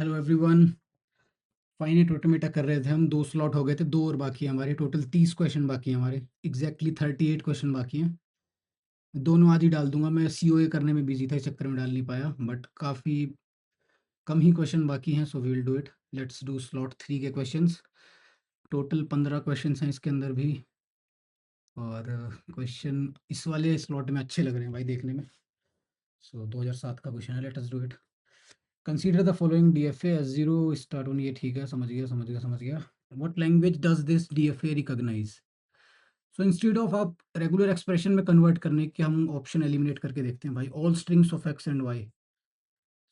Hello everyone. Finite automata कर रहे थे हम, 2 स्लॉट हो गए थे, 2 और बाकी हैं हमारे। टोटल 30 क्वेश्चन बाकी हैं हमारे। एग्जैक्टली 38 क्वेश्चन बाकी हैं। दोनों आज ही डाल दूंगा। मैं सीओए करने में बिजी था, इस चक्कर में डाल नहीं पाया, बट काफ़ी कम ही क्वेश्चन बाकी हैं, so we will do it. Let's do slot 3 के क्वेश्चंस। टोटल 15 क्वेश्चंस हैं इसके अंदर भी। और क्वेश्चन इस वाले स्लॉट में अच्छे लग रहे हैं भाई देखने में। सो 2007 का क्वेश्चन है, let us do it. Consider the following DFA S zero start on, ये ठीक है, समझ गया समझ गया समझ गया। What language does this DFA recognize? So instead of आप रेगुलर एक्सप्रेशन में कन्वर्ट करने के, हम ऑप्शन एलिमिनेट करके देखते हैं भाई। All strings of X and Y.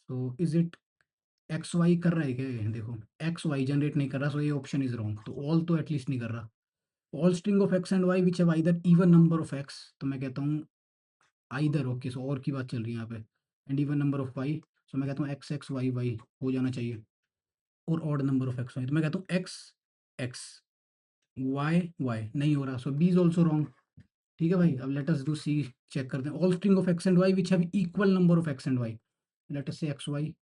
So is it X Y कर रहा है क्या ये? देखो, एक्स वाई जनरेट नहीं कर रहा, सो ये ऑप्शन इज रॉन्ग। तो ऑल तो एटलीस्ट नहीं कर रहा। All string of X and Y which have either even number of X, तो मैं कहता हूँ आइदर। ओके, सो और की बात चल रही है यहाँ पे। And even number of Y, so मैं कहता हूँ एक्स एक्स वाई वाई हो जाना चाहिए। और odd number of X Y, तो मैं कहता हूँ एक्स एक्स वाई वाई नहीं हो रहा, so B is also wrong. ठीक है भाई, अब let us do C. Check करते हैं। All string of X and Y which have equal number of X and Y. Let us say X Y.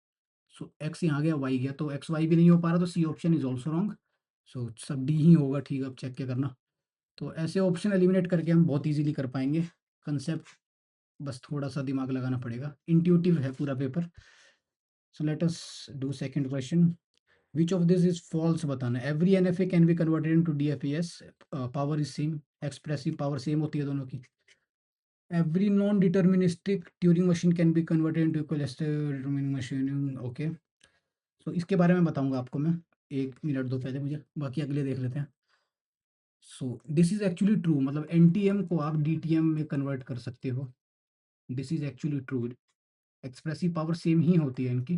So x यहाँ गया, Y गया, तो एक्स वाई भी नहीं हो पा रहा, तो C option is also wrong. So सब डी ही होगा। ठीक है, अब चेक क्या करना। तो ऐसे ऑप्शन एलिमिनेट करके हम बहुत इजीली कर पाएंगे। कंसेप्ट बस थोड़ा सा दिमाग लगाना पड़ेगा। इंट्यूटिव है पूरा paper. So let us do second question. Which of this is false बताना। Every NFA can be converted into DFAs. Power is same, expressive power same होती है दोनों की। Every non deterministic Turing machine can be converted into equal machine. Okay, so इसके बारे में बताऊंगा आपको मैं। 1 मिनट दो पहले मुझे, बाकी अगले देख लेते हैं। So this is actually true, मतलब एनटीएम को आप डीटीएम में कन्वर्ट कर सकते हो। This is actually true. Expressive power same ही होती है इनकी।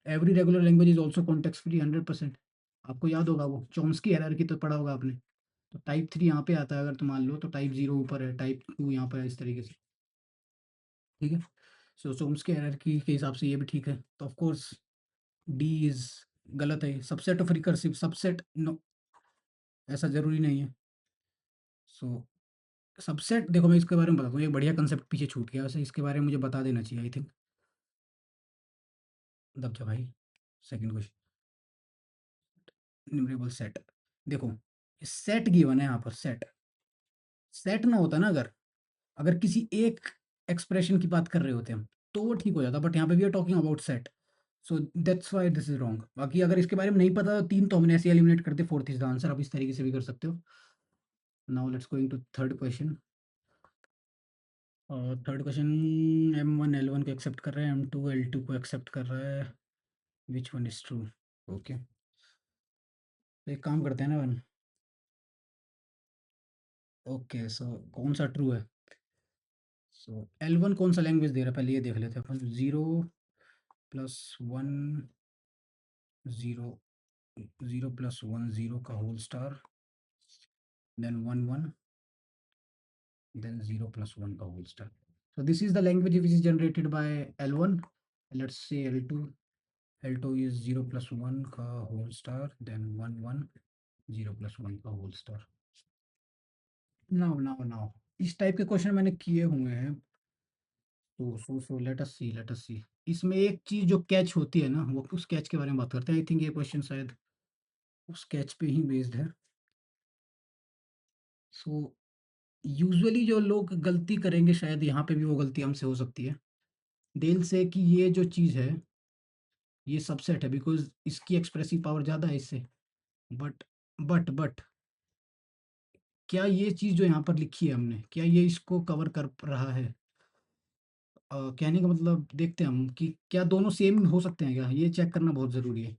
Every regular language is also context free 100%। आपको याद होगा वो चॉम्स्की हायरार्की तो पढ़ा होगा आपने। तो टाइप 3 यहाँ पे आता है अगर तुम मान लो, तो टाइप 0 ऊपर है, टाइप 2 यहाँ पर है, इस तरीके से। ठीक है, सो चॉम्स्की हायरार्की के हिसाब से ये भी ठीक है। तो ऑफ कोर्स डी इज गलत है। Subset of recursive subset, no, ऐसा जरूरी नहीं है। सो सबसेट, देखो मैं इसके बारे में बताता हूँ। एक बढ़िया कंसेप्ट पीछे छूट गया, वैसे इसके बारे में मुझे बता देना चाहिए आई थिंक। दब जा भाई। Second question, numerable set. देखो, सेट गिवन है यहाँ पर। सेट सेट ना होता ना, अगर अगर किसी एक एक्सप्रेशन की बात कर रहे होते हम, तो वो ठीक हो जाता, बट यहाँ पे we are talking about set. So that's why this is wrong. बाकी अगर इसके बारे में नहीं पता तो 3 तो हमने ऐसे एलिमिनेट करते, फोर्थ इज द आंसर। आप इस तरीके से भी कर सकते हो। Now let's going to third question. और थर्ड क्वेश्चन, M1 L1 को एक्सेप्ट कर रहा है, M2 L2 को एक्सेप्ट कर रहा है। Which one is true? Okay, तो एक काम करते हैं ना वन। ओके, सो कौन सा ट्रू है? सो L1 कौन सा लैंग्वेज दे रहा है, पहले ये देख लेते हैं अपन। 0 + 1 0, 0 + 1 0 का होल स्टार, देन 1 1, देन 0 + 1 का whole star. So this is the language which is generated by L1. Let's say L2. L2 is 0 + 1 का होल स्टार, then 1 1, 0 + 1 का होल स्टार। नाउ इस टाइप के क्वेश्चन मैंने किए हुए हैं। सो लेट अस सी। इसमें एक चीज जो कैच होती है ना, वो उस कैच के बारे में बात करते हैं। आई थिंक ये क्वेश्चन शायद उस कैच पे ही बेस्ड है। सो यूजुअली जो लोग गलती करेंगे, शायद यहाँ पे भी वो गलती हमसे हो सकती है। डेल से कि ये जो चीज़ है, ये सबसेट है, बिकॉज़ इसकी एक्सप्रेसिव पावर ज़्यादा है इससे। बट बट क्या ये चीज़ जो यहाँ पर लिखी है हमने, क्या ये इसको कवर कर रहा है? कहने का मतलब देखते हैं हम कि क्या दोनों सेम हो सकते हैं क्या? ये चेक करना बहुत ज़रूरी है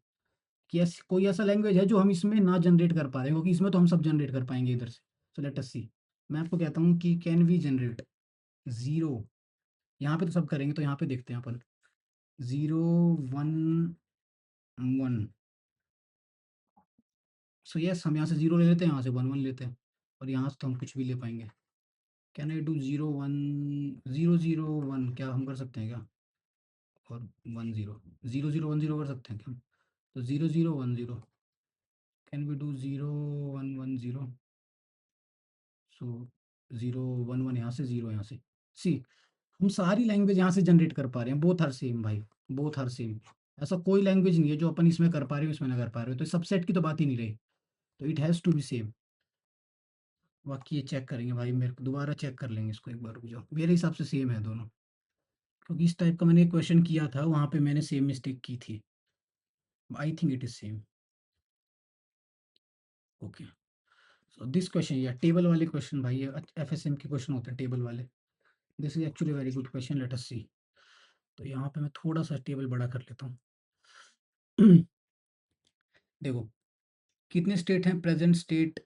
कि कोई ऐसा लैंग्वेज है जो हम इसमें ना जनरेट कर पा रहे हैं, क्योंकि इसमें तो हम सब जनरेट कर पाएँगे इधर से। सो लेट अस सी। मैं आपको कहता हूँ कि कैन वी जनरेट 0, यहाँ पे तो सब करेंगे, तो यहाँ पे देखते हैं अपन। 0 1 1। सो यस, हम यहाँ से 0 ले लेते हैं, यहाँ से 1 1 लेते हैं, और यहाँ से तो हम कुछ भी ले पाएँगे। Can I do 0 1 0 0 1? क्या हम कर सकते हैं क्या? और 1 0 0 0 1 0 कर सकते हैं क्या? तो 0 0 1 0। Can we do 0 1 1 0? सो 0 1 1 यहाँ से, 0 यहाँ से। सी, हम सारी लैंग्वेज यहाँ से जनरेट कर पा रहे हैं। बोथ आर सेम भाई, बोथ आर सेम। ऐसा कोई लैंग्वेज नहीं है जो अपन इसमें कर पा रहे हो इसमें ना कर पा रहे हो, तो सबसेट की तो बात ही नहीं रही। तो it has to be same. बाकी ये चेक करेंगे भाई, मेरे को दोबारा चेक कर लेंगे इसको एक बार, रुक जाओ। मेरे हिसाब से सेम है दोनों, क्योंकि इस टाइप का मैंने एक क्वेश्चन किया था, वहाँ पे मैंने सेम मिस्टेक की थी। I think it is same. Okay, so this question, या टेबल वाले क्वेश्चन भाई, ये एफएसएम के क्वेश्चन होते हैं टेबल वाले। This is actually very good question, let us see. तो यहाँ पे मैं थोड़ा सा टेबल बड़ा कर लेता हूँ। देखो, कितने स्टेट हैं प्रेजेंट स्टेट,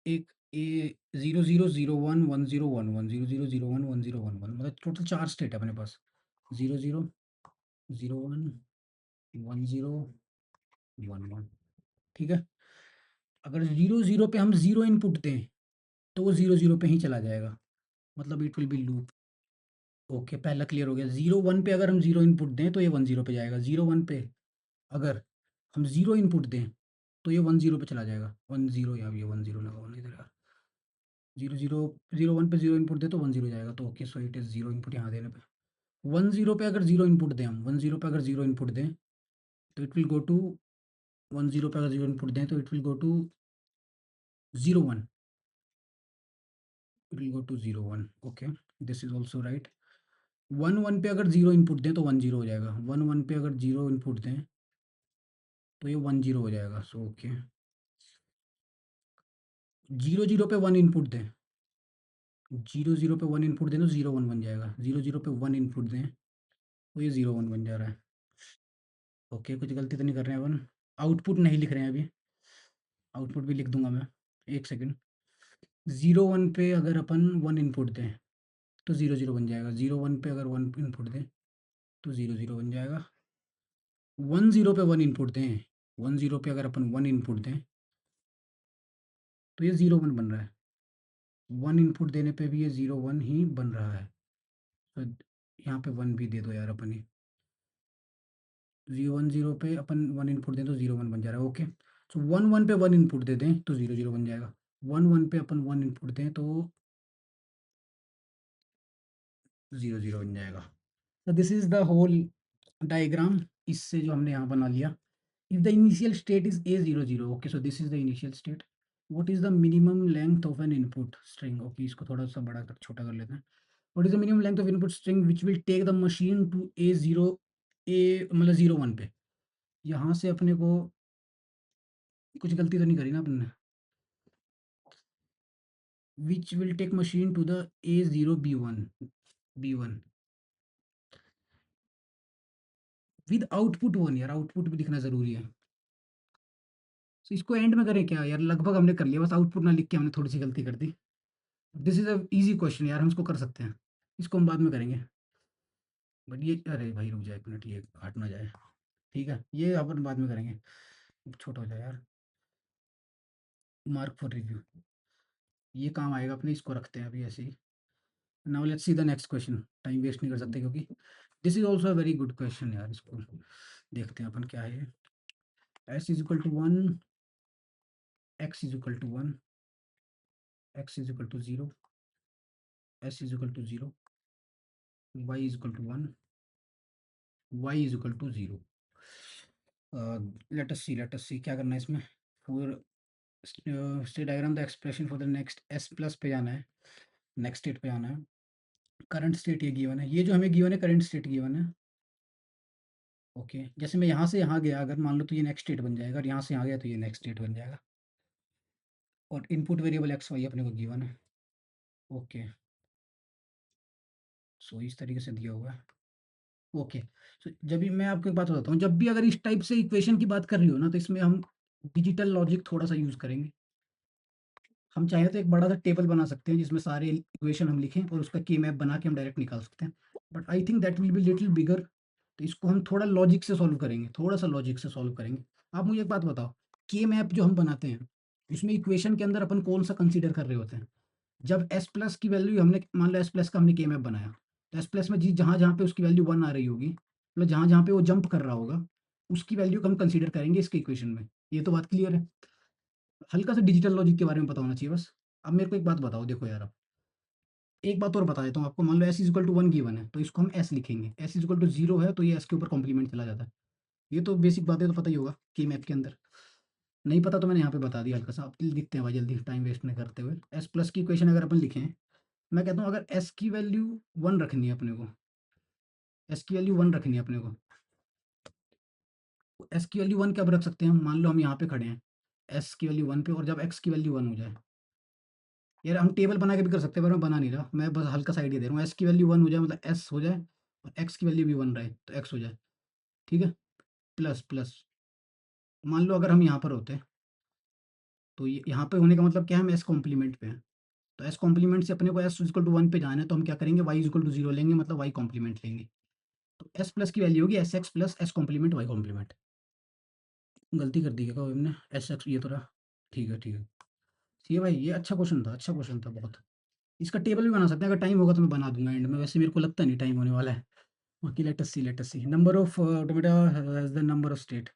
एक ए 00011011 00011011, मतलब टोटल 4 स्टेट है अपने पास। 00011011, ठीक है। अगर 00 पे हम 0 इनपुट दें तो वो 00 पे ही चला जाएगा, मतलब it will B loop. Okay, पहला क्लियर हो गया। 01 पे अगर हम 0 इनपुट दें तो ये 10 पे जाएगा। 01 पे अगर हम 0 इनपुट दें तो ये 10 पे चला जाएगा। 10, यहाँ भी 10 लगा हुआ इधर यार। 00 01 पे 0 इनपुट दे तो 10 जाएगा, तो okay, so it is 0 input यहाँ देने पे। 10 पे अगर 0 इनपुट दें हम, 10 पे अगर 0 इनपुट दें तो इट विल गो टू 10 पे अगर 0 इनपुट दें तो it will go to 01, it will go to 01। Okay, this is also right. 11 पे अगर 0 इनपुट दें तो 10 हो जाएगा। 11 पे अगर 0 इनपुट दें तो ये 10 हो जाएगा, सो ओके। 00 पे 1 इनपुट दें, 00 पे 1 इनपुट दें तो 01 बन जाएगा। 00 पे 1 इनपुट दें तो ये 01 बन जा रहा है। ओके, कुछ गलती तो नहीं कर रहे हैं अपन। आउटपुट नहीं लिख रहे हैं अभी, आउटपुट भी लिख दूंगा मैं, एक सेकंड। 01 पे अगर अपन 1 इनपुट दें तो 00 बन जाएगा। 01 पे अगर 1 इनपुट दें तो 00 बन जाएगा। 10 पे 1 इनपुट दें, 10 पे अगर अपन 1 इनपुट दें तो ये 01 बन रहा है। 1 इनपुट देने पे भी ये 01 ही बन रहा है। तो यहाँ पे 1 भी दे दो यार अपन ही। 10 पे अपन 1 इनपुट दें तो 01 बन जा रहा है। ओके, सो 11 पे 1 इनपुट दे दें तो 00 बन जाएगा। 11 पे अपन 1 इनपुट दें तो 00 बन जाएगा। तो this is the whole diagram, इससे जो हमने यहाँ बना लिया। If the initial state is A00, okay, so this is the initial state. What is the minimum length of an input string, okay, इसको थोड़ा सा बड़ा कर छोटा कर लेते हैं। What is the minimum length of input string which will take the machine to A0, A मतलब 01 पे। यहाँ से अपने को कुछ गलती तो नहीं करी ना अपन ने। Which will take machine to the A0 B1 with output 1, यार आउटपुट भी लिखना जरूरी है। तो इसको एंड में करें क्या यार, लगभग हमने कर लिया, बस आउटपुट ना लिख के हमने थोड़ी सी गलती कर दी। This is a easy question यार, हम इसको कर सकते हैं। इसको हम बाद में करेंगे, बट ये, अरे भाई रुक जाए एक मिनट, ये हट ना जाए। ठीक है, ये अपन बाद में करेंगे, छोटा हो जाए यार। मार्क फॉर रिव्यू, ये काम आएगा अपने, इसको रखते हैं अभी ऐसे ही। Now let's see the next question, time waste नहीं कर सकते क्योंकि this is also a very good question यार। इसको देखते हैं अपन क्या है। S is equal to 1, X is equal to 1, X is equal to 0, S is equal to 0, Y is equal to 1, Y is equal to 0। Let us see क्या करना है इसमें। For state diagram the expression for the next S plus पे जाना है, next state पे जाना है। करंट स्टेट ये गिवन है, ये जो हमें गिवन है करंट स्टेट गिवन है। ओके, जैसे मैं यहाँ से यहाँ गया अगर मान लो तो ये नेक्स्ट स्टेट बन जाएगा, और यहाँ से यहाँ गया तो ये नेक्स्ट स्टेट बन जाएगा। और इनपुट वेरिएबल एक्स वाई अपने को गिवन है। ओके, सो इस तरीके से दिया हुआ है। ओके, सो जब भी मैं आपको एक बात बताता हूँ, जब भी अगर इस टाइप से इक्वेशन की बात कर रही हो ना, तो इसमें हम डिजिटल लॉजिक थोड़ा सा यूज़ करेंगे। हम चाहें तो एक बड़ा सा टेबल बना सकते हैं जिसमें सारे इक्वेशन हम लिखें और उसका की मैप बना के हम डायरेक्ट निकाल सकते हैं, but I think that will be little bigger. तो इसको हम थोड़ा लॉजिक से सॉल्व करेंगे, थोड़ा सा लॉजिक से सॉल्व करेंगे। आप मुझे एक बात बताओ, के मैप जो हम बनाते हैं उसमें इक्वेशन के अंदर अपन कौन सा कंसीडर कर रहे होते हैं। जब एस प्लस की वैल्यू हमने, मान लो एस प्लस का हमने के मैप बनाया, तो एस प्लस में जी जहाँ जहाँ पे उसकी वैल्यू 1 आ रही होगी, मतलब जहाँ जहाँ पे वो जंप कर रहा होगा, उसकी वैल्यू को हम कंसीडर करेंगे इसके इक्वेशन में। ये तो बात क्लियर है। हल्का सा डिजिटल लॉजिक के बारे में पता होना चाहिए बस। अब मेरे को एक बात बताओ, देखो यार, अब एक बात और बता देता हूँ आपको। मान लो S is equal to 1 given है तो इसको हम एस लिखेंगे, एस इज इक्वल टू 0 है तो ये एस के ऊपर कॉम्प्लीमेंट चला जाता है। ये तो बेसिक बातें तो पता ही होगा की मैप के अंदर। नहीं पता तो मैंने यहाँ पे बता दिया हल्का सा। अब लिखते हैं भाई जल्दी, टाइम वेस्ट नहीं करते हुए। एस प्लस की इक्वेशन अगर अपन लिखें, मैं कहता हूँ अगर एस की वैल्यू 1 रखनी है अपने को, एस की वैल्यू 1 रखनी है अपने को, एस की वैल्यू 1 कब रख सकते हैं हम? मान लो हम यहाँ पे खड़े हैं एस की वैल्यू 1 पे, और जब एक्स की वैल्यू 1 हो जाए, यार हम टेबल बना के भी कर सकते हैं पर मैं बना नहीं रहा, मैं बस हल्का सा आइडिया दे रहा हूँ। एस की वैल्यू 1 हो जाए मतलब एस हो जाए, और एक्स की वैल्यू भी 1 रहे तो एक्स हो जाए, ठीक है। प्लस प्लस, मान लो अगर हम यहाँ पर होते, तो ये यहाँ पे होने का मतलब क्या है, हम एस कॉम्प्लीमेंट पे हैं। तो एस कॉम्प्लीमेंट से अपने को एस इक्वल टू 1 पे जाना है, तो हम क्या करेंगे, वाई इक्वल टू 0 लेंगे, मतलब वाई कॉम्प्लीमेंट लेंगे। तो एस प्लस की वैल्यू होगी S X plus S complement Y complement. गलती कर दी क्या हमने, एस एक्स ये तो रहा, ठीक है ठीक है। ये भाई ये अच्छा क्वेश्चन था, अच्छा क्वेश्चन था बहुत। इसका टेबल भी बना सकते हैं, अगर टाइम होगा तो मैं बना दूंगा एंड में, वैसे मेरे को लगता नहीं टाइम होने वाला है। बाकी let us see number of automata has the number of state.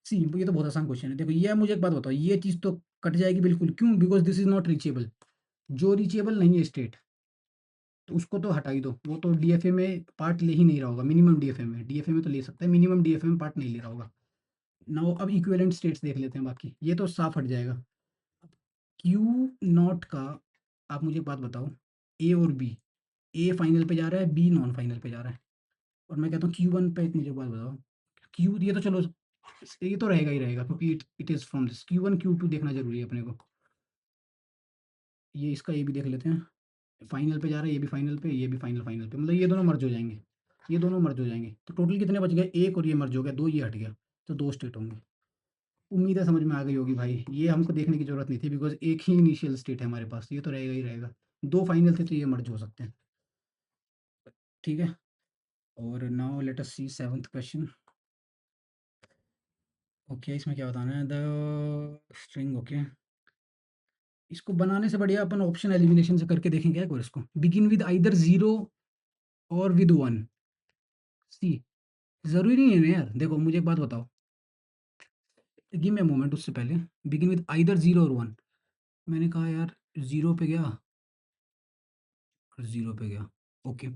See ये तो बहुत आसान क्वेश्चन है। देखो ये मुझे एक बात बताओ, ये चीज़ तो कट जाएगी बिल्कुल, क्यों? Because this is not reachable. जो रीचेबल नहीं है स्टेट, तो उसको तो हटा ही दो, वो तो डीएफए में पार्ट ले ही नहीं रहा होगा। मिनिमम डीएफए में तो ले सकता है, मिनिमम डीएफए में पार्ट नहीं ले रहा होगा। नाउ अब इक्विवेलेंट स्टेट्स देख लेते हैं, बाकी ये तो साफ हट जाएगा। क्यू नॉट का, आप मुझे एक बात बताओ, ए और बी, ए फाइनल पे जा रहा है, बी नॉन फाइनल पे जा रहा है, और मैं कहता हूँ क्यू वन पे एक मुझे बात बताओ, क्यू ये तो चलो ये तो रहेगा ही रहेगा, क्योंकि it is from this Q one Q two देखना जरूरी है अपने को। ये इसका ये भी देख लेते हैं, फाइनल पे जा रहा है, ये भी फाइनल पे, ये भी फाइनल फाइनल पे, मतलब ये दोनों मर्ज हो जाएंगे, ये दोनों मर्ज हो जाएंगे। तो टोटल कितने बच गए, एक, और ये मर्ज हो गया, दो ये हट गया, तो दो स्टेट होंगे। उम्मीद है समझ में आ गई होगी भाई, ये हमको देखने की जरूरत नहीं थी, बिकॉज एक ही इनिशियल स्टेट है हमारे पास, ये तो रहेगा ही रहेगा। दो फाइनल थे तो ये मर्ज हो सकते हैं, ठीक है। और नाउ लेट अस सी सेवंथ क्वेश्चन। ओके, इसमें क्या बताना है, द स्ट्रिंग, ओके। इसको बनाने से बढ़िया अपन ऑप्शन एलिमिनेशन से करके देखेंगे क्या एक बार इसको। बिगिन विद आइदर 0 और विद 1। सी जरूरी नहीं है ना यार, देखो मुझे एक बात बताओ, गिव मी अ मोमेंट, उससे पहले बिगिन विद आइदर 0 और 1। मैंने कहा यार 0 पे गया और 0 पे गया, ओके।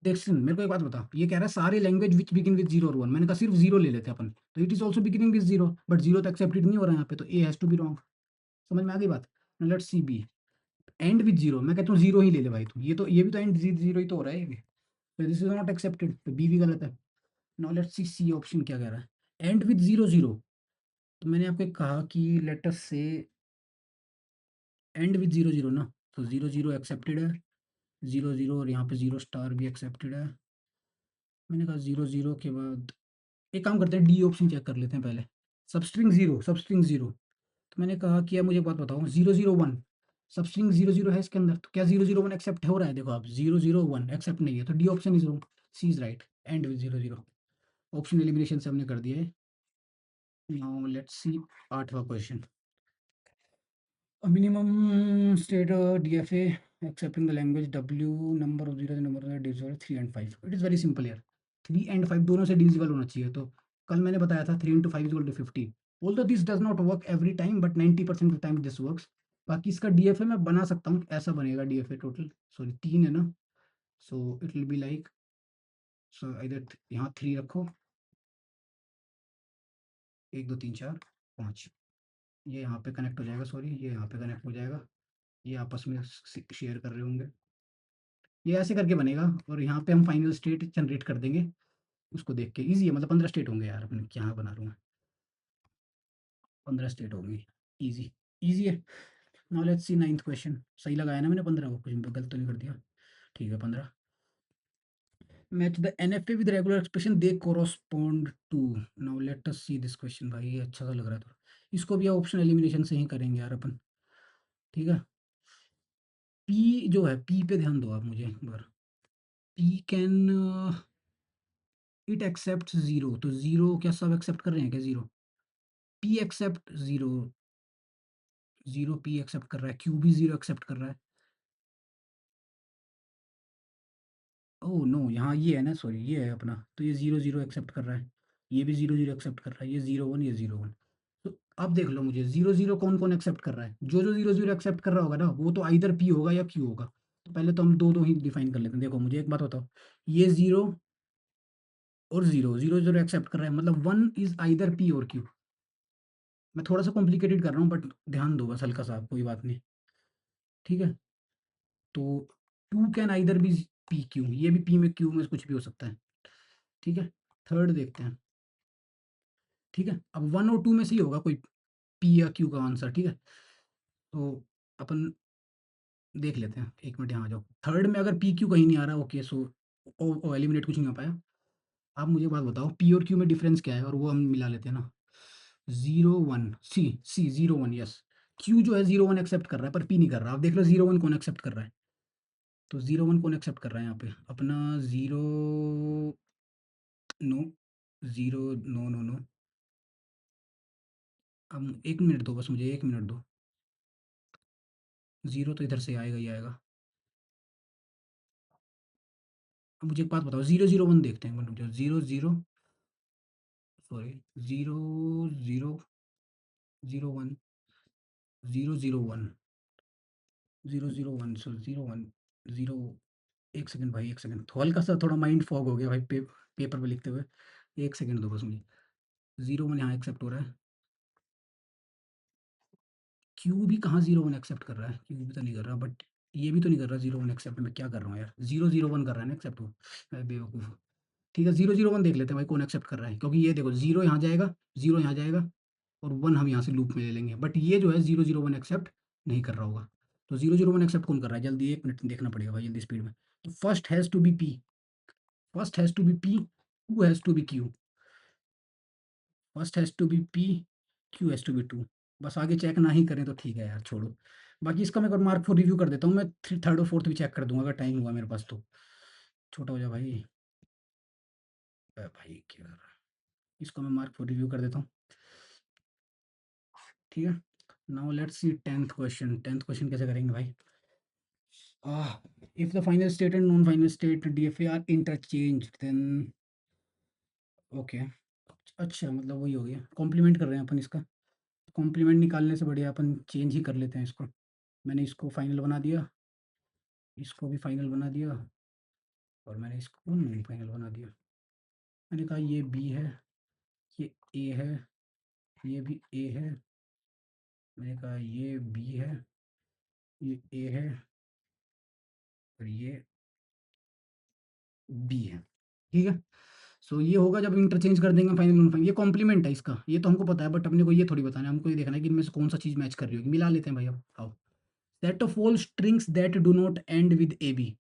देख सुन, मेरे को एक बात बता, ये कह रहा है सारे लैंग्वेज विच बिगिन विद 0 और 1, मैंने कहा सिर्फ 0 ले लेते हैं अपन, तो it is also beginning with 0, but 0 तो एक्सेप्टेड नहीं हो रहा है यहाँ पे, तो A has to be wrong. समझ में आ गई बात? Let's see B, end with 0, मैं कहता हूँ 0 ही ले ले भाई तू, ये तो ये भी तो एंड 0 ही तो हो रहा है ये भी, तो दिस इज नॉट एक्सेप्टेड, तो बी भी गलत है। Now let's see C option क्या कह रहा है, एंड विद 0 0। तो मैंने आपको एक कहा कि लेट अस से एंड विद 0 0 ना, तो 0 0 एक्सेप्टेड है, 0 0, और यहाँ पे 0 स्टार भी एक्सेप्टेड है। मैंने कहा 0 0 के बाद एक काम करते हैं, डी ऑप्शन चेक कर लेते हैं पहले, सबस्ट्रिंग 0, सबस्ट्रिंग 0। तो मैंने कहा कि यार मुझे एक बात बताओ, 0 0 1, सबस्ट्रिंग 0 0 है इसके अंदर, तो क्या 0 0 1 एक्सेप्ट हो रहा है? देखो आप 0 0 1 एक्सेप्ट नहीं है, तो D option is wrong, C is right, end with 0 0। Option elimination से हमने कर दिया है। नाउ लेट्स सी आठवां question. A minimum state DFA accepting the language W, number of zeros, number of divisible 3 and 5. It is very simple here. 3 and 5 दोनों से divisible होना चाहिए, तो कल मैंने बताया था 3 into 5 is equal to 50. Although this does not work every time, but 90% of the time this works. बाकी इसका DFA मैं बना सकता हूँ, ऐसा बनेगा DFA टोटल, सॉरी 3 है ना, so it will be like, so इधर यहाँ 3 रखो, 1 2 3 4 5, ये यहाँ पे कनेक्ट हो जाएगा, सॉरी ये यहाँ पे कनेक्ट हो जाएगा, ये आपस में शेयर कर रहे होंगे, ये ऐसे करके बनेगा, और यहाँ पे हम फाइनल स्टेट जनरेट कर देंगे उसको देख के। ईजी है, मतलब 15 स्टेट होंगे यार, अपने क्या बना रहा हूँ मैं, 15 स्टेट होंगे, ईजी, ईजी है। Now let's C ninth question, सही लगाया ना मैंने 15 को, कुछ गलत तो नहीं कर दिया? ठीक है 15। Match the NFA with regular expression they correspond to. Now let us see this question, भाई ये अच्छा सा लग रहा है, तो इसको भी ऑप्शन एलिमिनेशन से ही करेंगे यार अपन, ठीक है। पी जो है, पी पे ध्यान दो आप मुझे एक बार, पी कैन इट एक्सेप्ट 0, तो 0 क्या सब एक्सेप्ट कर रहे हैं क्या? 0 पी एक्सेप्ट 0, 0 पी एक्सेप्ट कर रहा है, क्यू भी 0 एक्सेप्ट कर रहा है। ओह नो, यहाँ ये है ना, सॉरी ये है अपना, तो ये 0 0 एक्सेप्ट कर रहा है, ये भी 0 0 एक्सेप्ट कर रहा है, ये 0 1, ये 0 1। तो अब देख लो मुझे 0 0 कौन कौन एक्सेप्ट कर रहा है, जो 0 0 एक्सेप्ट कर रहा होगा ना, वो तो आइदर पी होगा या क्यू होगा। तो पहले तो हम दो दो ही डिफाइन कर लेते हैं। देखो मुझे एक बात बताओ, ये 0 और 0, 0, 0 एक्सेप्ट कर रहा है, मतलब 1 इज़ आइदर P और Q। मैं थोड़ा-सा कॉम्प्लिकेटेड कर रहा हूँ बट ध्यान दो बस हल्का-सा, कोई बात नहीं, ठीक है? तो 2 can either be P, Q, ये भी P में Q में कुछ भी हो सकता है, ठीक है? थर्ड देखते हैं, ठीक है? अब 1 और 2 में से ही होगा कोई P या Q का आंसर, ठीक है? तो अपन देख लेते हैं, 1 मिनट यहाँ आ जाओ। थर्ड में अगर P, Q कहीं नहीं आ रहा, ओके, सो एलिमिनेट कुछ नहीं हो पाया। आप मुझे बात बताओ P और Q में डिफरेंस क्या है और वो हम मिला लेते हैं ना। 0 1 सी 0 1 यस। Q जो है 0 1 एक्सेप्ट कर रहा है पर P नहीं कर रहा। आप देख लो 0 1 कौन एक्सेप्ट कर रहा है? तो 0 1 कौन एक्सेप्ट कर रहा है यहाँ पे? अपना 0 नो 0 नो नो नो। अब 1 मिनट दो बस मुझे 1 मिनट दो। 0 तो इधर से आएगा ही आएगा। अब मुझे एक बात बताओ 0 0 1 देखते हैं, 1 0 0 सॉरी 0 0 0 1 0 0 1 0 0 1 सो 0 1 0। 1 सेकंड भाई 1 सेकंड, तो हल्का-सा थोड़ा माइंड फॉग हो गया भाई पेपर पे लिखते हुए। 1 सेकंड दो बस मुझे। 0 1 यहाँ एक्सेप्ट हो रहा है। क्यू भी कहाँ 0 1 एक्सेप्ट कर रहा है? क्यू भी तो नहीं कर रहा, बट ये भी तो नहीं कर रहा 0 1 एक्सेप्ट। मैं क्या कर रहा हूँ यार? 0 0 1 कर रहा है ना एक्सेप्ट वो। मैं बेवकूफ़। ठीक है 0 0 1 देख लेते हैं भाई कौन एक्सेप्ट कर रहा है, क्योंकि ये देखो 0 यहाँ जाएगा, 0 यहाँ जाएगा और 1 हम यहाँ से लूप में ले लेंगे। बट ये जो है 0 0 1 एक्सेप्ट नहीं कर रहा होगा। तो 0 0 1 एक्सेप्ट कौन कर रहा है? जल्दी 1 मिनट देखना पड़ेगा भाई, जल्दी स्पीड में। तो first has to be P, first has to be P, two has to be Q। First has to be P, Q has to be 2। बस आगे चेक ना ही करें तो ठीक है यार, छोड़ो। बाकी इसका मैं एक बार मार्क फॉर रिव्यू कर देता हूँ। मैं थर्ड और फोर्थ भी चेक कर दूंगा अगर टाइम हुआ मेरे पास तो। छोटा हो जा भाई। भाई क्या कर रहा है? इसको मैं मार्क फॉर रिव्यू कर देता हूँ, ठीक है? Now let's see 10th question. 10th question कैसे करेंगे भाई? If the final state and non final state DFA are interchange then okay. अच्छा मतलब वही हो गया, कॉम्प्लीमेंट कर रहे हैं अपन इसका। कॉम्प्लीमेंट निकालने से बढ़िया अपन चेंज ही कर लेते हैं इसको। मैंने इसको फाइनल बना दिया, इसको भी फाइनल बना दिया और मैंने इसको नॉन फाइनल बना दिया। मैंने कहा ये बी है, ये ए है, ये भी ए है। मैंने कहा ये बी है, ये ए है और ये बी है, ठीक है? सो ये होगा जब इंटरचेंज कर देंगे फाइनल नॉन फाइनल। ये कॉम्प्लीमेंट है इसका, ये तो हमको पता है बट अपने को ये थोड़ी बताना है, हमको ये देखना है कि इनमें से कौन सा चीज़ मैच कर रही होगी। मिला लेते हैं भाई, अब आओ। Set of all strings that do not end with A B.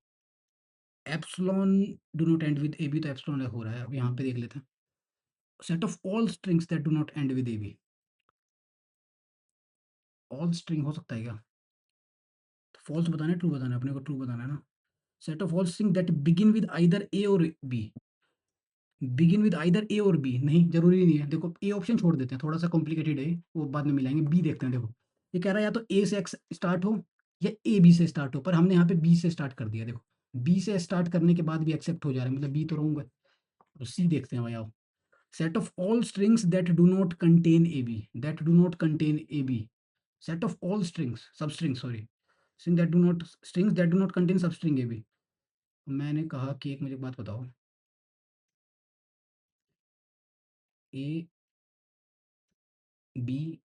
Epsilon do not end with A B, तो एप्सिलॉन हो रहा है, अब यहाँ पे देख लेते हैं। Set of all strings that do not end with A B. All string हो सकता है क्या? फॉल्स बताना है ट्रू बताना है? अपने को ट्रू बताना है ना। Set of all string that begin with either A or B. Begin with either A or B नहीं, जरूरी नहीं है। देखो ए ऑप्शन छोड़ देते हैं, थोड़ा सा कॉम्प्लिकेटेड है वो, बाद में मिलाएंगे। बी देखते हैं। देखो ये कह रहा है या तो ए से एक्स स्टार्ट हो या ए बी से स्टार्ट हो, पर हमने यहाँ पे बी से स्टार्ट कर दिया। देखो बी से स्टार्ट करने के बाद भी एक्सेप्ट हो जा रहा है, मतलब बी तो रहूंगा। तो सी देखते हैं भाई आओ। Set of all strings that do not contain A B, that do not contain A B. Set of all strings substring sorry strings that do not contain substring A B. मैंने कहा कि एक मुझे बात बताओ, ए B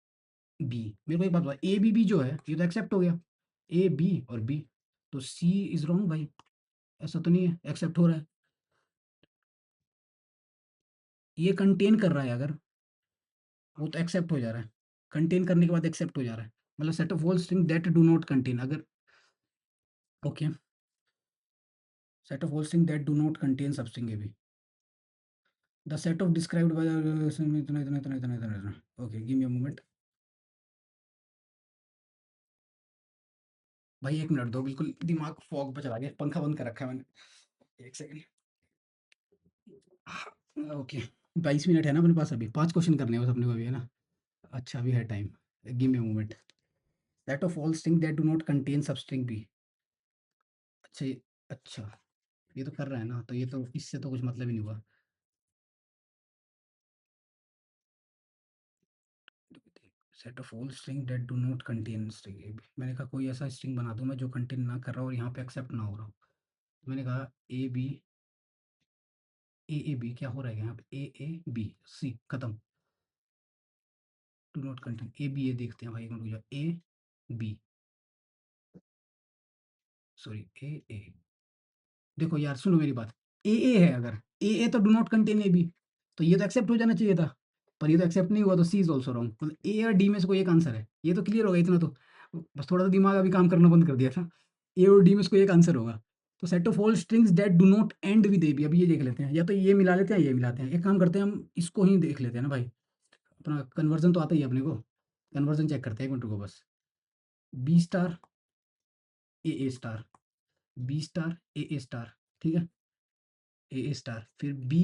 B, मेरे को एक बात बताओ, ए बी बी जो है ये तो एक्सेप्ट हो गया, ए बी और बी। तो सी इज रॉन्ग भाई, ऐसा तो नहीं है, एक्सेप्ट हो रहा है। ये कंटेन कर रहा है अगर, वो तो एक्सेप्ट हो जा रहा है। कंटेन करने के बाद एक्सेप्ट हो जा रहा है, मतलब set of all string that do not contain, अगर okay set of all string that do not contain substring A B. The set of described by इतना इतना इतना इतना इतना इतना। Okay give me a moment भाई, 1 minute दो, बिल्कुल दिमाग फॉग पे चला गया, पंखा बंद कर रखा है मैंने। 1 सेकंड। ओके 22 मिनट है ना अपने पास, अभी 5 क्वेश्चन करने हैं बस अपने को अभी, है ना? अच्छा अभी है time. Give me a moment. Set of all string that do not contain substring B. अच्छा अच्छा ये तो कर रहा है ना, तो ये तो इससे तो कुछ मतलब ही नहीं हुआ। Set of all string that do not contain string A B. मैंने कहा कोई ऐसा स्ट्रिंग बना दूं मैं जो कंटेन ना कर रहा हो और यहाँ पे एक्सेप्ट ना हो रहा हो। मैंने कहा ए बी ए बी क्या हो रहा है यहाँ पे, ए बी सी खत्म, do not contain A B, ये देखते हैं भाई, रुक जाओ, ए बी, सॉरी ए, देखो यार सुनो मेरी बात, ए है, अगर ए तो do not contain A B, तो ये तो एक्सेप्ट हो जाना चाहिए था, पर ये तो एक्सेप्ट नहीं हुआ, तो सी इज ऑल्सो रॉन्ग, मतलब ए और डी में से कोई एक आंसर है, ये तो क्लियर होगा इतना तो, बस थोड़ा सा दिमाग अभी काम करना बंद कर दिया था, ए और डी में से कोई एक आंसर होगा, तो set of all strings that do not end with A B, अभी ये देख लेते हैं, या तो ये मिला लेते हैं, ये मिलाते हैं, एक काम करते हैं हम इसको ही देख लेते हैं ना भाई, अपना कन्वर्जन तो आता ही है अपने को, कन्वर्जन चेक करते हैं, एक मिनट को बस, बी स्टार ए स्टार, बी स्टार ए स्टार, ठीक है, ए स्टार, फिर बी,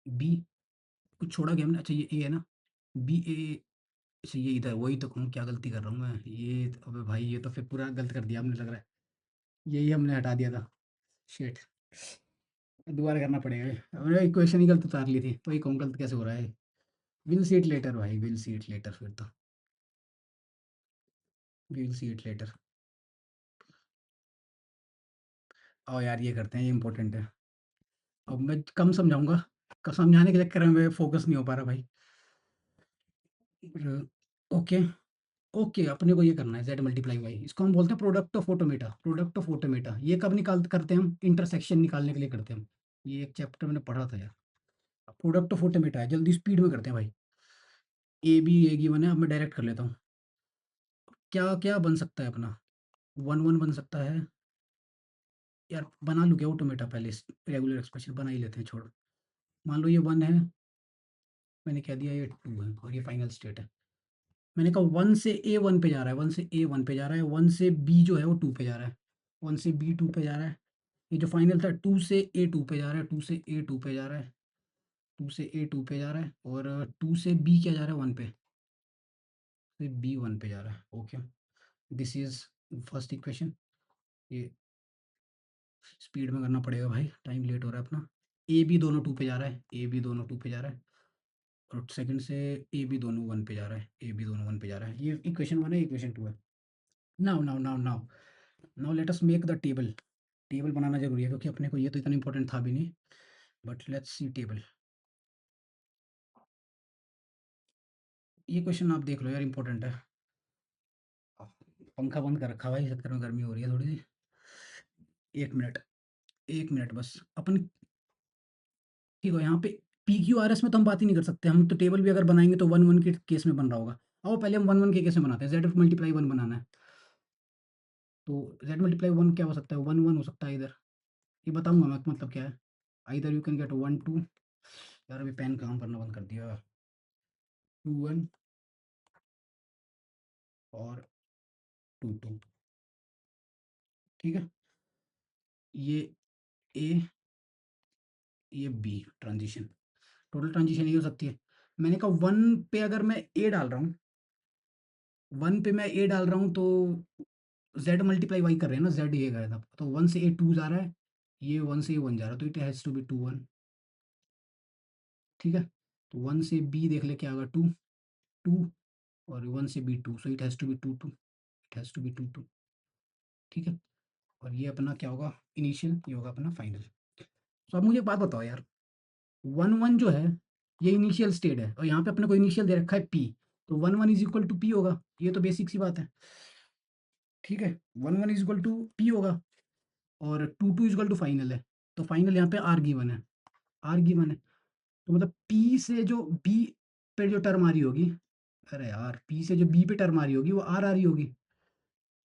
बी कुछ छोड़ा गया हमने, अच्छा ये ए है ना, बी ए, अच्छा ये इधर, वही तो कहूँ क्या गलती कर रहा हूँ मैं, ये अबे भाई ये तो फिर पूरा गलत कर दिया हमने, लग रहा है यही हमने हटा दिया था, शिट, दोबारा करना पड़ेगा, हमने इक्वेशन ही गलत उतार ली थी, तो ये कहूँ गलत कैसे हो रहा है, विल सी इट लेटर भाई, विल सी इट लेटर, फिर तो विल सी इट लेटर, और यार ये करते हैं, ये इंपॉर्टेंट है, अब मैं कम समझाऊंगा, समझाने के चक्कर में फोकस नहीं हो पा रहा भाई, ओके, ओके अपने को ये करना है, जेड मल्टीप्लाई वाई, इसको हम बोलते हैं product of automata, product of automata, ये कब निकाल करते हैं हम, इंटरसेक्शन निकालने के लिए करते हैं हम, ये एक चैप्टर मैंने पढ़ा था यार, प्रोडक्ट ऑफ ऑटोमेटा है, जल्दी स्पीड में करते हैं भाई, ए बी ए गिवन है, अब मैं डायरेक्ट कर लेता हूँ, क्या क्या बन सकता है अपना, वन वन बन सकता है, यार बना लूँ क्या ऑटोमेटा, पहले रेगुलर एक्सप्रेशन बना ही लेते हैं, छोड़, मान लो ये वन है, मैंने कह दिया ये टू है, और ये फाइनल स्टेट है, मैंने कहा वन से ए वन पे जा रहा है, वन से ए वन पे जा रहा है, वन से बी जो है वो टू पे जा रहा है, वन से बी टू पे जा रहा है, ये जो फाइनल था टू से ए टू पे जा रहा है, टू से ए टू पे जा रहा है, टू से ए टू पे जा रहा है, और टू से बी क्या जा रहा है, वन पे, फिर बी वन पे जा रहा है, okay, this is first equation, ये स्पीड में करना पड़ेगा भाई, टाइम लेट हो रहा है अपना, ए बी दोनों टू पे जा रहा है, ए बी दोनों टू पे जा रहा है, और सेकंड से ए बी दोनों वन पे जा रहा है, ए बी दोनों वन पे जा रहा है, ये इक्वेशन वन है, इक्वेशन टू है, now now now now now let us make the table, table बनाना जरूरी है, क्योंकि अपने को ये तो इतना इंपॉर्टेंट था भी नहीं, बट लेट्स सी टेबल, ये क्वेश्चन आप देख लो यार, इंपॉर्टेंट है, पंखा बंद कर रखा भाई, इस चक्कर में गर्मी हो रही है थोड़ी सी, एक मिनट, एक मिनट बस, अपन ठीक हो यहाँ पे, पी क्यू आर एस में तो हम बात ही नहीं कर सकते, हम तो टेबल भी अगर बनाएंगे तो वन वन के केस में बन रहा होगा, आओ पहले हम वन वन के केस में बनाते हैं, जेड मल्टीप्लाई वन बनाना है, तो जेड मल्टीप्लाई वन क्या हो सकता है, वन वन हो सकता है इधर, ये बताऊंगा मैं मतलब क्या है, either you can get one two, यार अभी पेन काम करना बंद कर दिया, टू वन और टू टू, ठीक है, ये ए, ये बी, ट्रांजिशन, टोटल ट्रांजिशन ये हो सकती है, मैंने कहा वन पे अगर मैं ए डाल रहा हूँ, वन पे मैं ए डाल रहा हूँ, तो जेड मल्टीप्लाई वाई कर रहे हैं ना, जेड ये गया था, तो वन से ए टू जा रहा है, ये वन से ए वन जा रहा है, तो it has to be two one, ठीक है, तो वन से बी देख ले क्या होगा, टू टू, और वन से B two, so it has to be two two, it has to be two two, ठीक है, और ये अपना क्या होगा, इनिशियल, ये होगा अपना फाइनल, तो अब मुझे एक बात बताओ यार, वन वन जो है ये इनिशियल स्टेट है, और यहाँ पे अपने को इनिशियल दे रखा है पी, तो one one is equal to P होगा, ये तो बेसिक सी बात है, ठीक है, one one is equal to P होगा, और two two is equal to final है, तो फाइनल यहाँ पे आर गिवन है, आर गिवन है, तो मतलब पी से जो बी पे जो टर्म आ रही होगी, अरे यार पी से जो बी पे टर्म आ रही होगी वो आर आ रही होगी,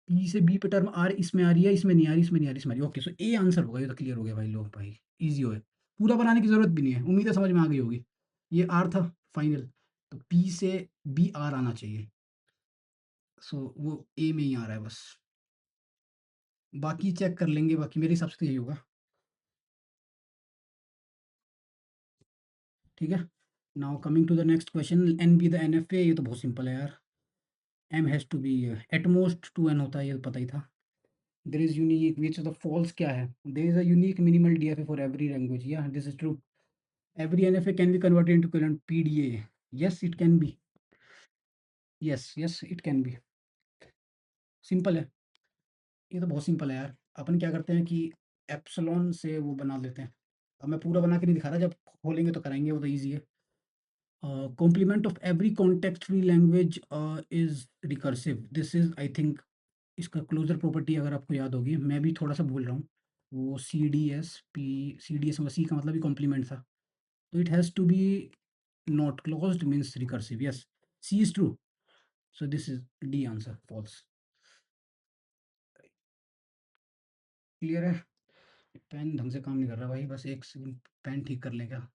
पी से बी पे टर्म आर इसमें आ रही है, इसमें नहीं आ रही, इसमें नहीं आ रही, इसमें आ रही, ओके, सो ए आंसर होगा, ये तो क्लियर हो गया भाई, लो भाई, इजी हो गया, पूरा बनाने की जरूरत भी नहीं है, उम्मीद है समझ में आ गई होगी, ये आर था फाइनल, तो पी से बी आर आना चाहिए, सो वो ए में ही आ रहा है बस, बाकी चेक कर लेंगे, बाकी मेरे हिसाब से तो यही होगा, ठीक है, now coming to the next question, N be the N F A, ये तो बहुत सिंपल है यार, M has to be at most two N होता है, ये तो पता ही था, there is unique which the false क्या है, there is a unique minimal DFA for every language, या this is true, every NFA can be converted into current PDA, yes it can be, yes it can be, simple है, ये तो बहुत simple है यार, अपन क्या करते हैं कि एप्सिलॉन से वो बना लेते हैं, अब मैं पूरा बना के नहीं दिखा रहा, जब खोलेंगे तो कराएँगे, वो तो ईज़ी है। Complement of every context free language is recursive. This is I think इसका क्लोज़र प्रॉपर्टी अगर आपको याद होगी, मैं भी थोड़ा-सा भूल रहा हूँ। वो सीडीएस में सी का मतलब ही कॉम्प्लीमेंट था। तो it has to be not closed means recursive, yes. C is true, so this is D answer, false. Clear है? पेन ढंग से काम नहीं कर रहा भाई, बस 1 सेकंड पेन ठीक कर लें क्या?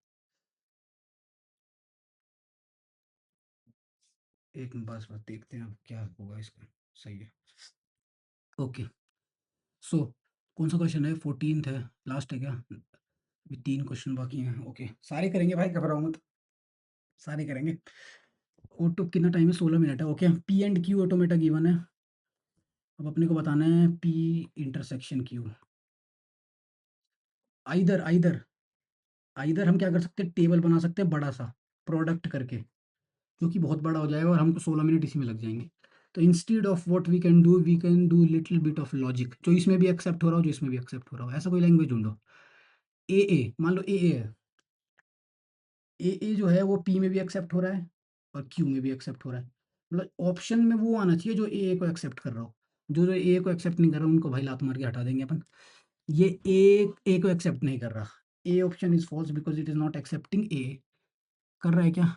एक बस देखते हैं अब क्या होगा इसका। सही है। ओके, सो कौन सा क्वेश्चन है? 14th है, लास्ट है क्या? अभी 3 क्वेश्चन बाकी हैं। ओके, सारे करेंगे भाई, घबराओ मत, सारे करेंगे। ऑटो कितना टाइम है? 16 मिनट है। Okay, P and Q automata given है। अब अपने को बताना है P intersection Q. Either either either हम क्या कर सकते हैं, टेबल बना सकते हैं बड़ा सा, प्रोडक्ट करके, जो कि बहुत बड़ा हो जाएगा और हमको 16 मिनट इसी में लग जाएंगे। तो instead of what we can do little bit of logic, जो इसमें भी एक्सेप्ट हो रहा हो, जो इसमें भी एक्सेप्ट हो रहा हो, ऐसा कोई लैंग्वेज ढूंढो। ए मान लो ए है, ए जो है वो पी में भी एक्सेप्ट हो रहा है और क्यू में भी एक्सेप्ट हो रहा है। मतलब ऑप्शन में वो आना चाहिए जो ए को एक्सेप्ट कर रहा हो। जो ए को एक्सेप्ट नहीं कर रहा उनको भाई लात मार के हटा देंगे अपन। ये ए को एक्सेप्ट नहीं कर रहा। A option is false because it is not accepting A. कर रहा है क्या?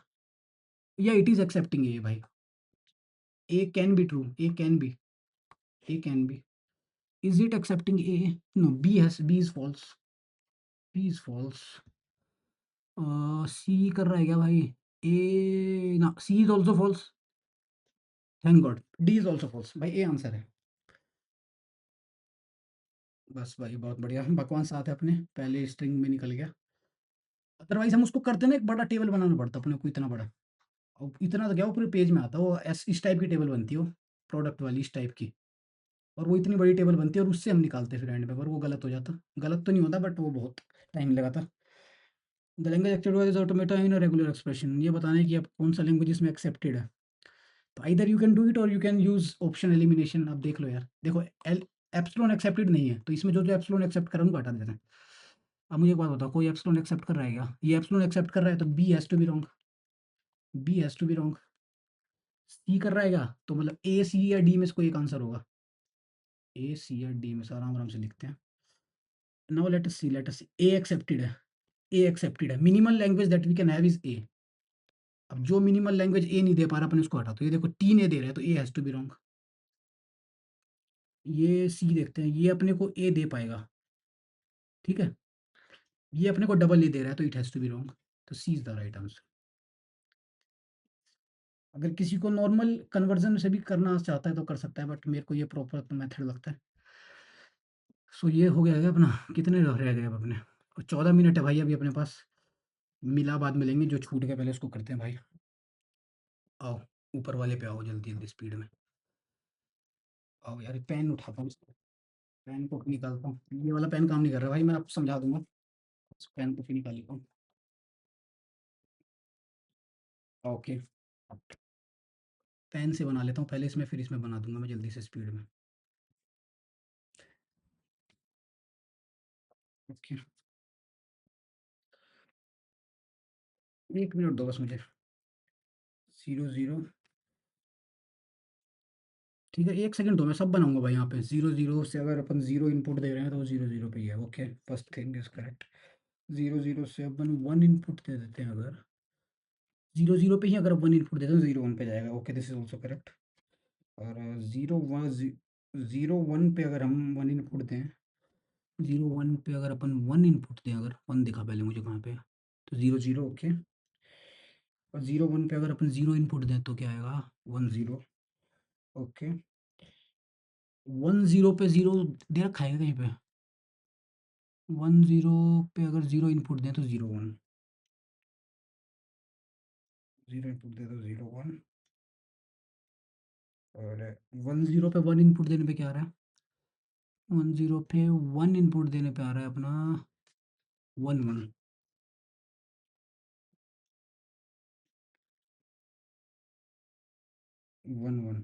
या इट इज एक्सेप्टिंग ए भाई। A can be true, A can be. Is it accepting A? No, B is false, B is false. C कर रहा है क्या भाई? ए ना, C is also false. Thank God, D is also false भाई, A answer है। बस भाई बहुत बढ़िया, भगवान साथ है अपने, पहले स्ट्रिंग में निकल गया। अदरवाइज हम उसको करते ना, एक बड़ा टेबल बनाना पड़ता अपने को, इतना बड़ा। और इतना तो क्या, वो पूरे पेज में आता, वो इस टाइप की टेबल बनती है वो, प्रोडक्ट वाली इस टाइप की। और वो इतनी बड़ी टेबल बनती है और उससे हम निकालते हैं फिर एंड पे, पर वो गलत हो जाता। गलत तो नहीं होता बट वो बहुत टाइम लगाता। The language accepted is automata in regular expression, ये बताना है कि अब कौन सा लैंग्वेज इसमें एक्सेप्टेड है। तो either you can do it or you can use option elimination. अब देख लो यार, देखो एप्सिलॉन एक्सेप्टेड नहीं है, तो इसमें जो जो एप्सिलॉन एक्सेप्ट कर रहा है उनको हटा देते हैं। अब मुझे एक बात बताओ, कोई एप्सिलॉन एक्सेप्ट कर रहा है क्या? ये एप्सिलॉन एक्सेप्ट कर रहा है तो B has to be wrong, B has to be wrong. C कर रहा है क्या? तो मतलब ए, सी या डी में से कोई एक आंसर होगा। ए, सी या डी में से आराम आराम से लिखते हैं। Now let us see, A accepted है, ए एक्सेप्टेड है। Minimal language that we can have is A. अब जो मिनिमल लैंग्वेज ए नहीं दे पा रहा अपन उसको हटा, तो ये देखो 3 ए दे रहा है तो A has to be wrong. ये सी देखते हैं, ये अपने को ए दे पाएगा, ठीक है। ये अपने को डबल ए दे रहा है तो it has to be wrong. तो C is the right answer. अगर किसी को नॉर्मल कन्वर्जन से भी करना चाहता है तो कर सकता है, बट मेरे को ये प्रॉपर मेथड लगता है। सो ये हो गया है अपना। कितने रह गए अब अपने? 14 मिनट है भाई अभी अपने पास। मिला बाद में लेंगे, जो छूट गया पहले उसको करते हैं भाई। आओ, ऊपर वाले पे आओ, जल्दी जल्दी स्पीड में आओ यार। पेन उठाता हूँ, पेन को निकालता हूँ, ये वाला पेन काम नहीं कर रहा भाई, मैं आपको समझा दूंगा। इस पेन को फिर निकाल लेता हूँ। ओके, पेन से बना लेता हूँ पहले इसमें, फिर इसमें बना दूंगा मैं जल्दी से स्पीड में। ओके, 1 मिनट दो बस मुझे। 0 0, ठीक है, 1 सेकंड दो, मैं सब बनाऊंगा भाई। यहाँ पे 0 0 से अगर अपन 0 इनपुट दे रहे हैं तो वो 0 0 पे ही है। Okay, first thing is correct. 0 0 से अपन 1 इनपुट दे देते हैं अगर, 0 0 पे ही अगर 1 इनपुट देते हैं तो 0 1 पे जाएगा। Okay, this is also correct. और 0 1 पे अगर हम 1 इनपुट दें, 0 1 पे अगर अपन 1 इनपुट दें, अगर 1 दिखा पहले मुझे कहाँ पे है, तो 0 0। ओके, और 0 1 पे अगर अपन 0 इनपुट दें तो क्या आएगा? 1 0। ओके, 1 0 पे 0 दे रखा है कहीं पे? 1 0 पे अगर 0 इनपुट दें तो 0 1, 0 इनपुट दे तो 0 1। और 1 0 पे 1 इनपुट देने पे क्या आ रहा है? 1 0 पे 1 इनपुट देने पे आ रहा है अपना 1 1। 1 1,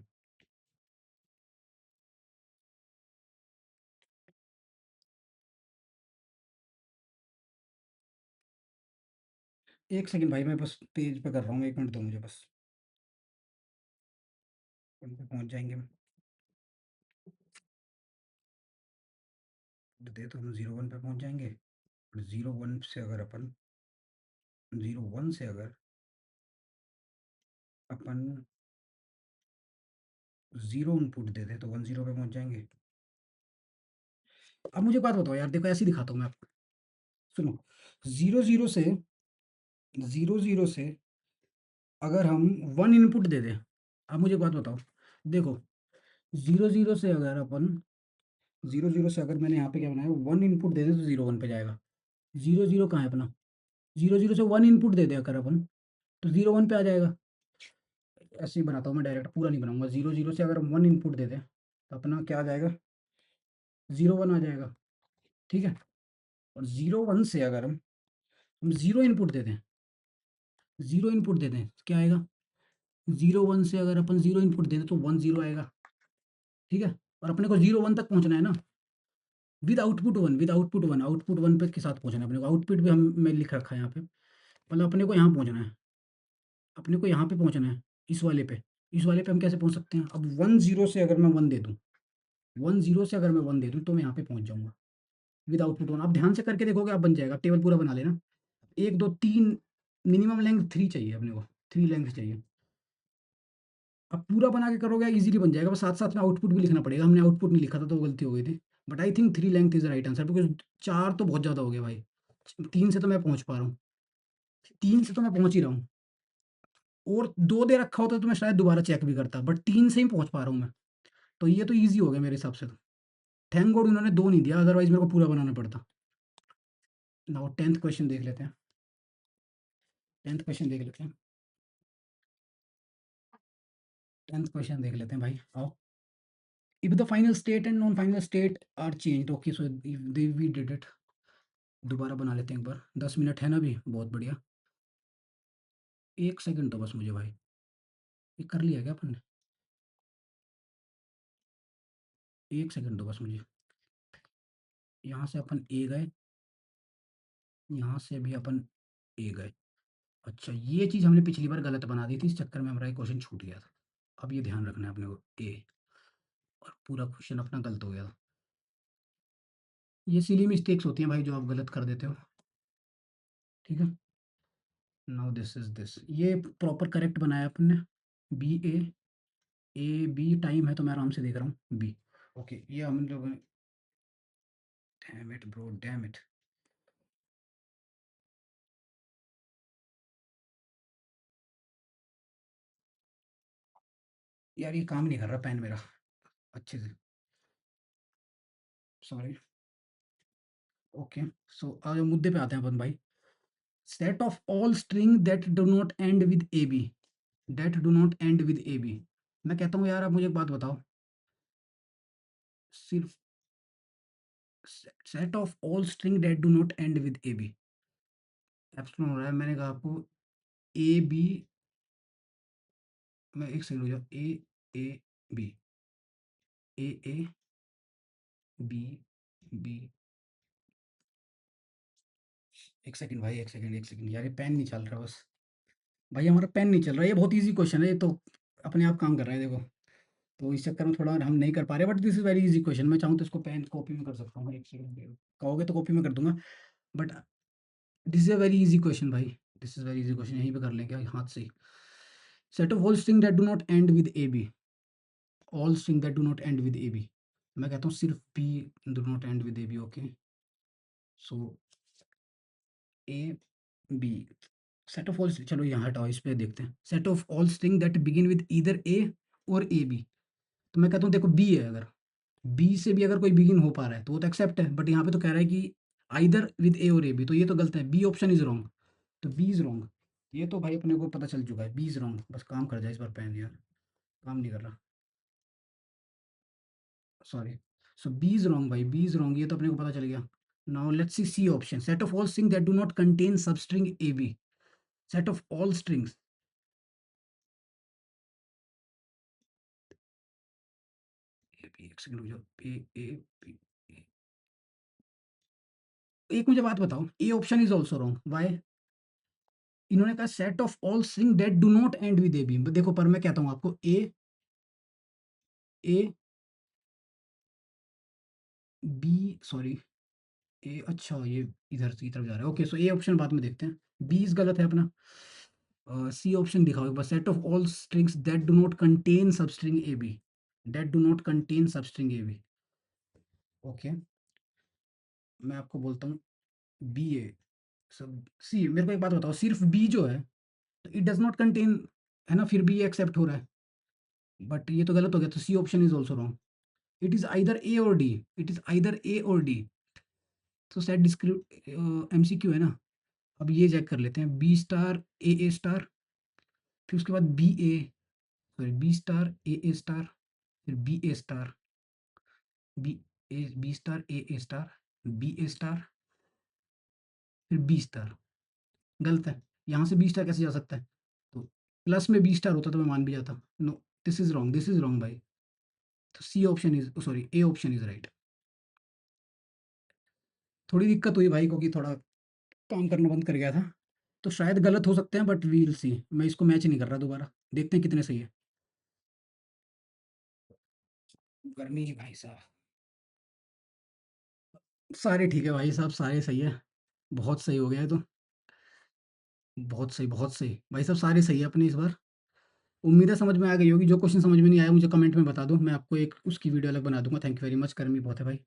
एक सेकंड भाई, मैं बस पेज पे कर रहा हूँ, 1 मिनट दो मुझे बस। कहीं पे पहुँच जाएँगे हम। दे तो हम 01 पे पहुँच जाएँगे। और 01 से अगर अपन 01 से अगर अपन 0 इनपुट दे दें तो 10 पे पहुँच जाएँगे। अब मुझे एक बात बताओ यार, देखो ऐसे ही दिखाता हूँ मैं आपको। सुनो, 00 से 00 से अगर हम 1 इनपुट दे दें, अब मुझे एक बात बताओ, देखो 00 से अगर अपन 00 से अगर मैंने यहाँ पे क्या बनाया, 1 इनपुट दे दें तो 01 पे जाएगा। 00 कहाँ है अपना? 00 से 1 इनपुट दे दें अगर अपन, तो 01 पे आ जाएगा। ऐसे ही बनाता हूँ मैं, डायरेक्ट पूरा नहीं बनाऊँगा। 00 से अगर हम 1 इनपुट दे दें, तो अपना क्या आ जाएगा? 01 आ जाएगा, ठीक है? और 01 से अगर हम 0 इनपुट दे दें, 0 इनपुट दे दें, तो क्या आएगा? 01 से अगर अपन 0 इनपुट दे दें तो 10 आएगा, ठीक है? और अपने को 01 तक पहुँचना है ना, विद आउटपुट 1, विद आउटपुट 1 पे के साथ पहुँचना है अपने को। आउटपुट भी हम मैं लिख रखा है यहाँ पे, मतलब अपने को यहाँ पहुँचना है, अपने को यहाँ पे पहुँचना है, इस वाले पे। इस वाले पे हम कैसे पहुँच सकते हैं? अब 10 से अगर मैं 1 दे दूँ, 10 से अगर मैं 1 दे दूँ, तो मैं यहाँ पे पहुँच जाऊँगा, विद आउटपुट 1। आप ध्यान से करके देखोगे, आप बन जाएगा। आप टेबल पूरा बना लेना। 1, 2, 3, मिनिमम लेंथ 3 चाहिए अपने को, 3 लेंथ चाहिए। आप पूरा बना के करोगे, ईज़िली बन जाएगा, बस साथ-साथ में आउटपुट भी लिखना पड़ेगा। हमने आउटपुट नहीं लिखा था, तो वो गलती हो गई थी। But I think 3 length is the right answer, because 4 तो बहुत ज़्यादा हो गया भाई। 3 से तो मैं पहुँच पा रहा हूँ, 3 से तो मैं पहुँच ही रहा हूँ। और 2 दे रखा होता तो मैं शायद दोबारा चेक भी करता, बट 3 से ही पहुँच पा रहा हूँ मैं। तो ये तो ईज़ी हो गया मेरे हिसाब से तो। थैंक गॉड उन्होंने 2 नहीं दिया, अदरवाइज़ मेरे को पूरा बनाना पड़ता। नाउ 10th क्वेश्चन देख लेते हैं। 10th क्वेश्चन देख लेते हैं। 10th क्वेश्चन देख लेते हैं भाई, आओ। If the final state and non-final state are changed, okay, so if we did it, दोबारा बना लेते हैं एक बार। 10 मिनट है ना अभी, बहुत बढ़िया। 1 सेकंड दो बस मुझे भाई, ये कर लिया क्या अपन ने? 1 सेकंड दो बस मुझे। यहाँ से अपन ए गए, यहाँ से भी अपन ए गए। अच्छा, ये चीज़ हमने पिछली बार गलत बना दी थी, इस चक्कर में हमारा ये क्वेश्चन छूट गया था। अब ये ध्यान रखना है अपने को, ए, और पूरा क्वेश्चन अपना गलत हो गया था। ये सिली मिस्टेक्स होती हैं भाई, जो आप गलत कर देते हो, ठीक है? नाउ दिस इज़ दिस, ये प्रॉपर करेक्ट बनाया अपन ने। B A, A B time है तो मैं आराम से देख रहा हूँ, बी। ओके, ये हम लोग, damn it bro, damn it. यार ये काम नहीं कर रहा पेन मेरा अच्छे से, सॉरी। ओके, सो मुद्दे पे आते हैं अपन भाई। Set of all string that do not end with A B, that do not end with A B. मैं कहता हूँ यार, आप मुझे एक बात बताओ, सिर्फ set of all string that do not end with A B, epsilon हो रहा है। मैंने कहा आपको ए बी, मैं एक सेकंड हो जाओ, A B, A B B. एक सेकंड भाई, एक सेकंड, एक सेकंड यार, ये पेन नहीं चल रहा बस। भाई हमारा पेन नहीं चल रहा है, ये बहुत ईज़ी क्वेश्चन है, ये तो अपने आप काम कर रहा है देखो। तो इस चक्कर में थोड़ा हम नहीं कर पा रहे, but this is very easy question. मैं चाहूँ तो इसको पेन कॉपी में कर सकता हूँ, एक सेकंड कहोगे तो कॉपी में कर दूँगा, but this is a very easy question भाई। This is very easy question, यहीं पे कर लें क्या हाथ से ही? Set of all string that do not end with A B, all string that do not end with A B. मैं कहता हूँ सिर्फ B do not end with A B, okay. So A B, set of all, चलो यहाँ हटाओ, इस पे देखते हैं। Set of all string that begin with either A or A B. तो मैं कहता हूँ देखो, बी है, अगर बी से भी अगर कोई बिगिन हो पा रहा है तो वो तो एक्सेप्ट है, बट यहाँ पे तो कह रहा है कि either with A or A B, तो ये तो गलत है, बी ऑप्शन इज रॉन्ग। तो बी इज रॉन्ग, ये तो भाई अपने को पता चल चुका है, बी इज रॉन्ग। बस काम कर जाए इस बार पेन, यार काम नहीं कर रहा, sorry. So B is wrong भाई, बी इज रॉन्ग, ये तो अपने को पता चल गया। Now let's see C option, set of all string that do not contain substring A B, set of all strings. A B, एक second रुक जाओ, ए ए बी। एक मुझे बात बताओ, A option is also wrong, why? इन्होंने कहा set of all string that do not end with A B. देखो पर मैं कहता हूँ आपको ए बी सॉरी ए, अच्छा ये इधर की तरफ जा रहा है। ओके, सो ए ऑप्शन बाद में देखते हैं। बी इज गलत है अपना। सी ऑप्शन दिखाओ बस, set of all strings that do not contain substring A B, that do not contain substring A B. Okay, मैं आपको बोलता हूँ बी ए सब सी। मेरे को एक बात बताओ, सिर्फ बी जो है तो इट डज नॉट कंटेन, है ना, फिर भी ये एक्सेप्ट हो रहा है, बट ये तो गलत हो गया, तो C option is also wrong. It is either A or D, it is either A or D. तो सेट डिस्क्रिप एमसीक्यू है ना। अब ये चेक कर लेते हैं, बी स्टार ए स्टार, फिर उसके बाद बी ए, सॉरी बी स्टार ए स्टार, फिर बी ए स्टार, बी बी स्टार ए स्टार, बी ए स्टार, फिर बी स्टार। गलत है, यहाँ से बी स्टार कैसे जा सकता है? तो प्लस में बी स्टार होता तो मैं मान भी जाता। No, this is wrong, this is wrong भाई। तो C option is, sorry A option is right. थोड़ी दिक्कत हुई भाई को कि थोड़ा काम करना बंद कर गया था, तो शायद गलत हो सकते हैं, बट वील सी। मैं इसको मैच नहीं कर रहा दोबारा, देखते हैं कितने सही है। गर्मी है भाई साहब। सारे ठीक है भाई साहब, सारे सही है। बहुत सही हो गया है तो। बहुत सही, बहुत सही भाई साहब, सारे सही है अपने इस बार। उम्मीद है समझ में आ गई होगी। जो क्वेश्चन समझ में नहीं आया मुझे कमेंट में बता दो, मैं आपको एक उसकी वीडियो अलग बना दूंगा। थैंक यू वेरी मच, गर्मी बहुत है भाई।